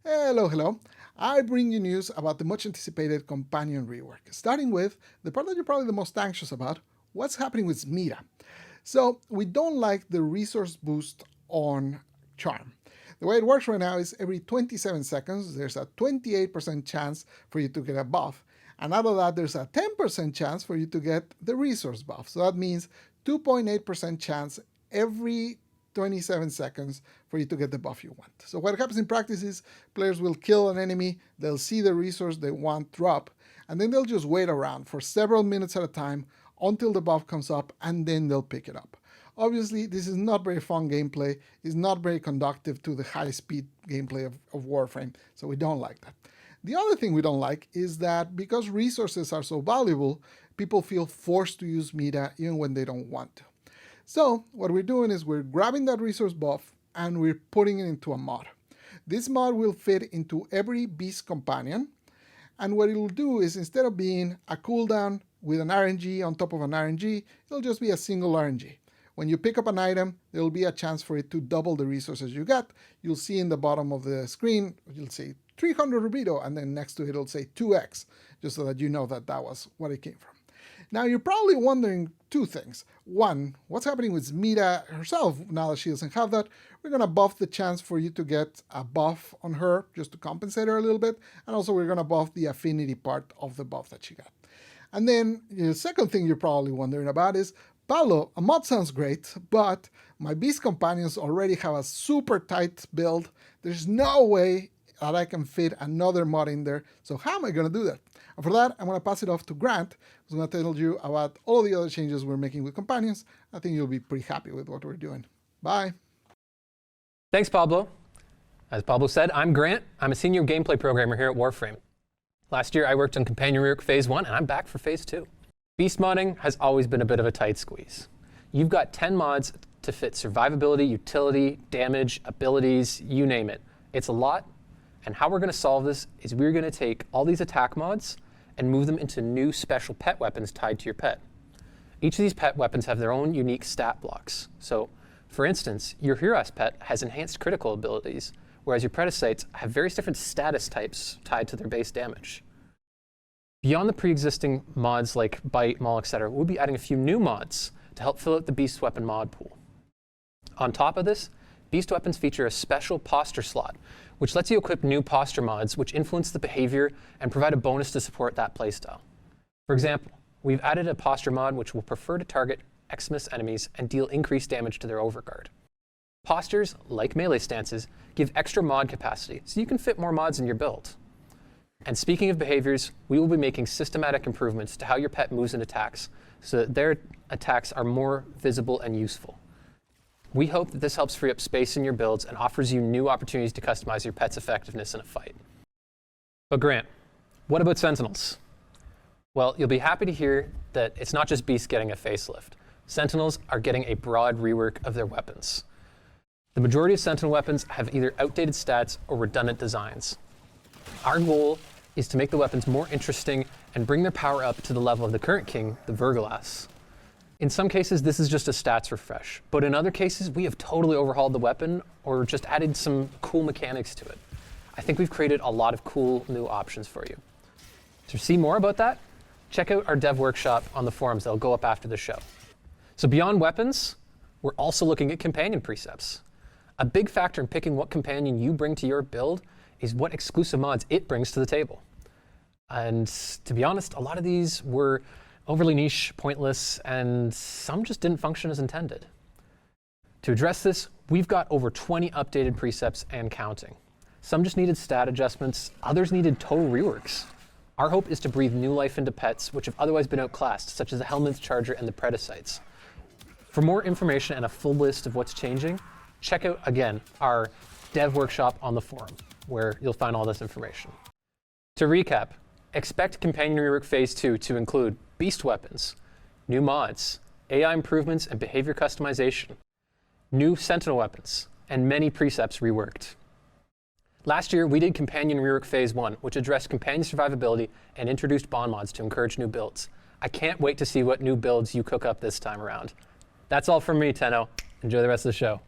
Hello, hello. I bring you news about the much anticipated companion rework, starting with the part that you're probably the most anxious about, what's happening with Mira. So we don't like the resource boost on Charm. The way it works right now is every 27 seconds, there's a 28% chance for you to get a buff. And out of that, there's a 10% chance for you to get the resource buff. So that means 2.8% chance every 27 seconds for you to get the buff you want. So what happens in practice is players will kill an enemy, they'll see the resource they want drop, and then they'll just wait around for several minutes at a time until the buff comes up, and then they'll pick it up. Obviously, this is not very fun gameplay, it's not very conducive to the high-speed gameplay of Warframe, so we don't like that. The other thing we don't like is that because resources are so valuable, people feel forced to use Mira even when they don't want to. So what we're doing is we're grabbing that resource buff and we're putting it into a mod. This mod will fit into every beast companion, and what it'll do is instead of being a cooldown with an RNG on top of an RNG, it'll just be a single RNG. When you pick up an item, there'll be a chance for it to double the resources you got. You'll see in the bottom of the screen, you'll say 300 rubido, and then next to it, it'll say 2x, just so that you know that that was what it came from. Now, you're probably wondering two things. One, what's happening with Mira herself now that she doesn't have that? We're going to buff the chance for you to get a buff on her just to compensate her a little bit. And also, we're going to buff the affinity part of the buff that she got. And then the second thing you're probably wondering about is, Pablo, a mod sounds great, but my beast companions already have a super tight build. There's no way that I can fit another mod in there. So how am I going to do that? And for that, I'm going to pass it off to Grant, who's going to tell you about all the other changes we're making with companions. I think you'll be pretty happy with what we're doing. Bye. Thanks, Pablo. As Pablo said, I'm Grant. I'm a senior gameplay programmer here at Warframe. Last year, I worked on Companion Rework Phase 1, and I'm back for Phase 2. Beast modding has always been a bit of a tight squeeze. You've got 10 mods to fit survivability, utility, damage, abilities, you name it. It's a lot, and how we're going to solve this is we're going to take all these attack mods and move them into new special pet weapons tied to your pet. Each of these pet weapons have their own unique stat blocks. So, for instance, your Hero's pet has enhanced critical abilities, whereas your Precepts have various different status types tied to their base damage. Beyond the pre-existing mods like Bite, Maul, etc., we'll be adding a few new mods to help fill out the Beast Weapon mod pool. On top of this, Beast Weapons feature a special posture slot, which lets you equip new posture mods which influence the behavior and provide a bonus to support that playstyle. For example, we've added a posture mod which will prefer to target Xmas enemies and deal increased damage to their overguard. Postures, like melee stances, give extra mod capacity, so you can fit more mods in your build. And speaking of behaviors, we will be making systematic improvements to how your pet moves and attacks, so that their attacks are more visible and useful. We hope that this helps free up space in your builds and offers you new opportunities to customize your pet's effectiveness in a fight. But Grant, what about Sentinels? Well, you'll be happy to hear that it's not just beasts getting a facelift. Sentinels are getting a broad rework of their weapons. The majority of Sentinel weapons have either outdated stats or redundant designs. Our goal is to make the weapons more interesting and bring their power up to the level of the current king, the Verglas. In some cases, this is just a stats refresh, but in other cases, we have totally overhauled the weapon or just added some cool mechanics to it. I think we've created a lot of cool new options for you. To see more about that, check out our dev workshop on the forums that'll go up after the show. So beyond weapons, we're also looking at companion precepts. A big factor in picking what companion you bring to your build is what exclusive mods it brings to the table. And to be honest, a lot of these were overly niche, pointless, and some just didn't function as intended. To address this, we've got over 20 updated precepts and counting. Some just needed stat adjustments, others needed total reworks. Our hope is to breathe new life into pets which have otherwise been outclassed, such as the Helminth Charger and the Precepts. For more information and a full list of what's changing, check out, again, our dev workshop on the forum, where you'll find all this information. To recap, expect Companion Rework Phase 2 to include beast weapons, new mods, AI improvements and behavior customization, new Sentinel weapons, and many precepts reworked. Last year, we did Companion Rework Phase 1, which addressed companion survivability and introduced bond mods to encourage new builds. I can't wait to see what new builds you cook up this time around. That's all from me, Tenno. Enjoy the rest of the show.